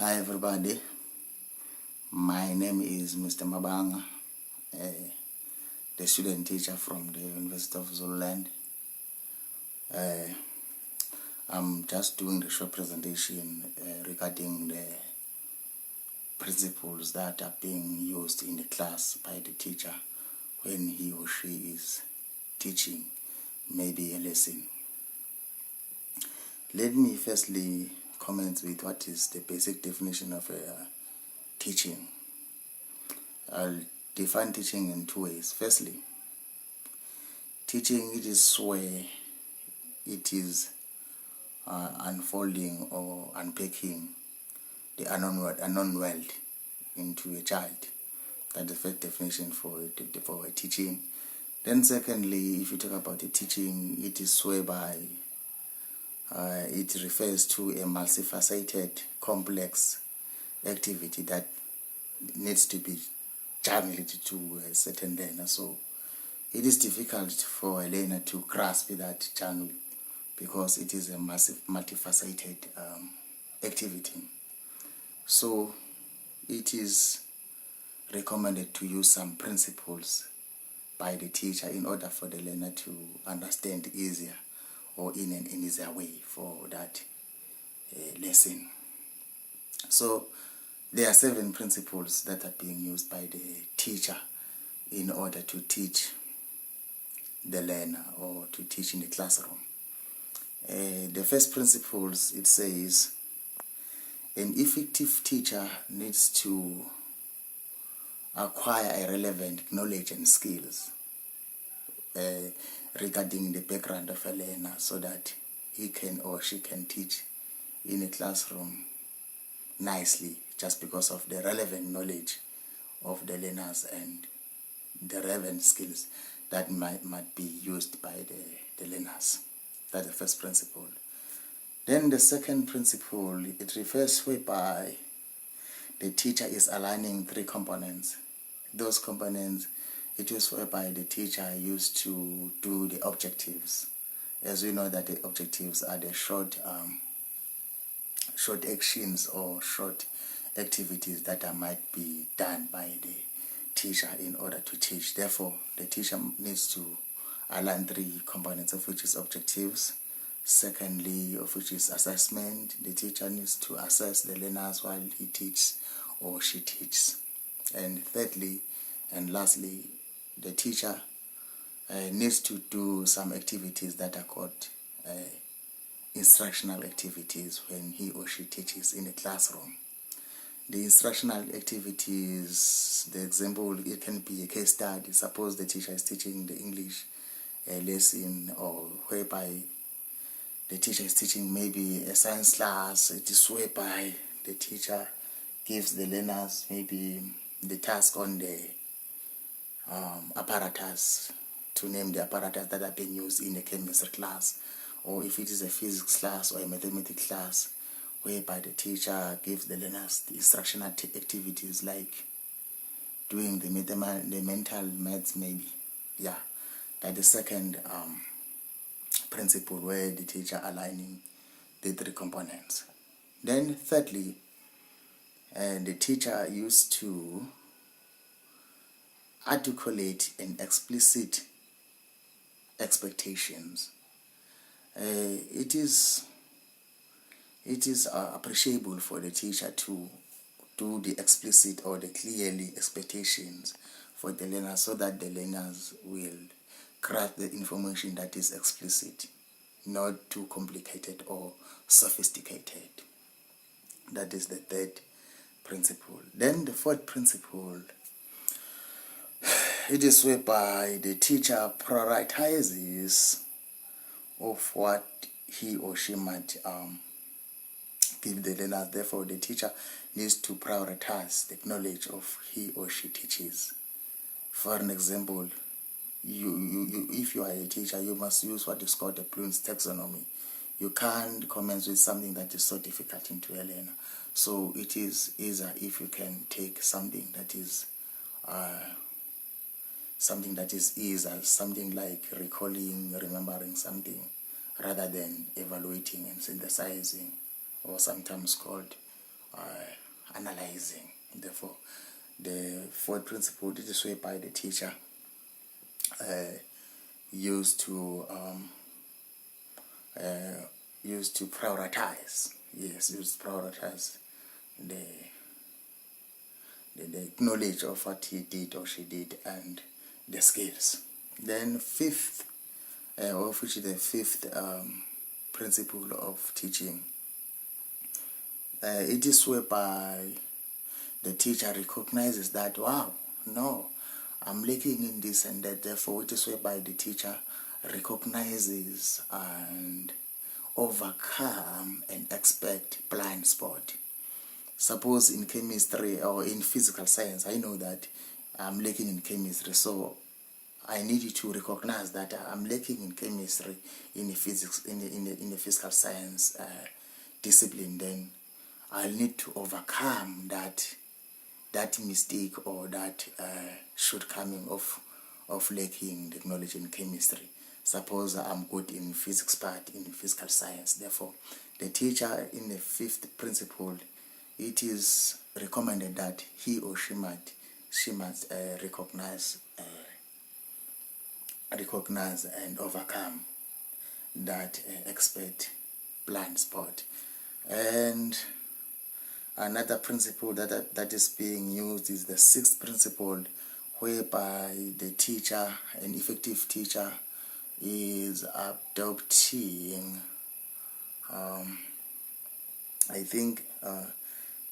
Hi everybody, my name is Mr. Mabanga, the student teacher from the University of Zululand. I'm just doing the short presentation regarding the principles that are being used in the class by the teacher when he or she is teaching maybe a lesson. Let me firstly comment with what is the basic definition of teaching. I'll define teaching in two ways. Firstly, teaching, it is where it is unfolding or unpacking the unknown world into a child. That's the first definition for a teaching. Then secondly, if you talk about the teaching, it is whereby it refers to a multifaceted, complex activity that needs to be channeled to a certain learner. So it is difficult for a learner to grasp that channel because it is a massive, multifaceted activity. So it is recommended to use some principles by the teacher in order for the learner to understand easier or in an easier way for that lesson. So there are 7 principles that are being used by the teacher in order to teach the learner or to teach in the classroom. The first principles, it says, an effective teacher needs to acquire a relevant knowledge and skills regarding the background of a learner so that he can or she can teach in a classroom nicely, just because of the relevant knowledge of the learners and the relevant skills that might be used by the learners. That's the first principle. Then the second principle, it refers whereby the teacher is aligning 3 components. Those components, it is whereby the teacher used to do the objectives. As we know that the objectives are the short actions or short activities that might be done by the teacher in order to teach. Therefore, the teacher needs to align 3 components, of which is objectives. Secondly, of which is assessment. The teacher needs to assess the learners while he teaches or she teaches. And thirdly and lastly, the teacher needs to do some activities that are called instructional activities when he or she teaches in a classroom. The instructional activities, the example, it can be a case study. Suppose the teacher is teaching the English lesson, or whereby the teacher is teaching maybe a science class. It is whereby the teacher gives the learners maybe the task on the apparatus, to name the apparatus that are being used in a chemistry class, or if it is a physics class or a mathematics class, whereby the teacher gives the learners the instructional activities like doing the mental maths maybe. Yeah, that's the second principle, where the teacher aligning the 3 components. Then thirdly, the teacher used to articulate an explicit expectations. It is appreciable for the teacher to do the explicit or the clearly expectations for the learners, so that the learners will grasp the information that is explicit, not too complicated or sophisticated. That is the third principle. Then the fourth principle, it is whereby the teacher prioritizes of what he or she might give the learners. Therefore, the teacher needs to prioritize the knowledge of he or she teaches. For an example, if you are a teacher, you must use what is called the Bloom's taxonomy. You can't commence with something that is so difficult into a learner. So it is easier if you can take something that is easier, something like recalling, remembering something, rather than evaluating and synthesizing, or sometimes called analyzing. Therefore, the fourth principle, it is whereby the teacher used to prioritize. Yes, used to prioritize the knowledge of what he did or she did and the skills. Then fifth, of which is the fifth principle of teaching, it is whereby the teacher recognizes that, wow, no, I'm lacking in this and that. Therefore, it is whereby the teacher recognizes and overcome and expect blind spot. Suppose in chemistry or in physical science, I know that I'm lacking in chemistry, so I need you to recognize that I'm lacking in chemistry, in the physics, in the physical science discipline. Then I'll need to overcome that mistake or that shortcoming of lacking the knowledge in chemistry. Suppose I'm good in physics part, in physical science. Therefore, the teacher in the fifth principle, it is recommended that he or she must recognize and overcome that expert blind spot. And another principle that is being used is the sixth principle, whereby the teacher, an effective teacher, is adopting, I think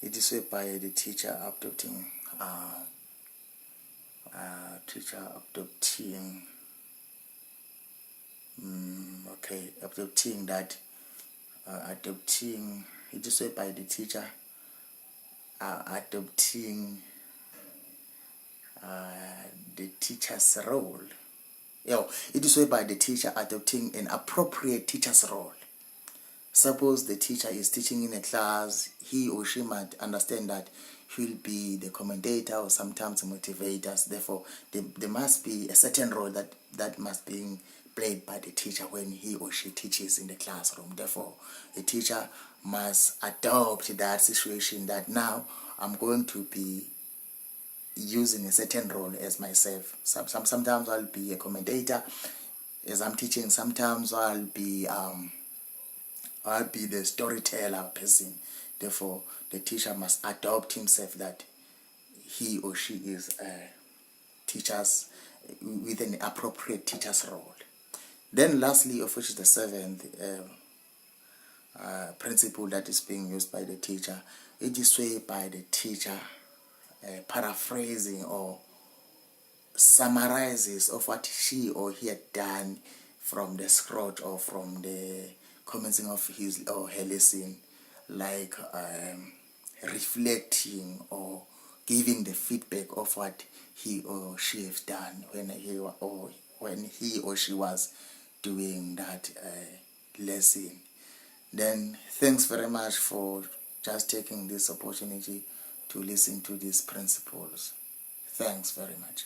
it is whereby the teacher adopting it is whereby the teacher adopting the teacher's role. It is whereby the teacher adopting an appropriate teacher's role. Suppose the teacher is teaching in a class, he or she might understand that he will be the commentator or sometimes motivators. Therefore, there must be a certain role that must be played by the teacher when he or she teaches in the classroom. Therefore, the teacher must adopt that situation, that now I'm going to be using a certain role as myself. Sometimes I'll be a commentator as I'm teaching. Sometimes I'll be the storyteller person. Therefore, the teacher must adopt himself that he or she is teachers with an appropriate teacher's role. Then lastly, of which is the seventh principle that is being used by the teacher, it is whereby the teacher paraphrasing or summarizes of what she or he had done from the scratch or from the commencing of his or her lesson, like reflecting or giving the feedback of what he or she has done when he or she was doing that lesson. Then thanks very much for just taking this opportunity to listen to these principles. Thanks very much.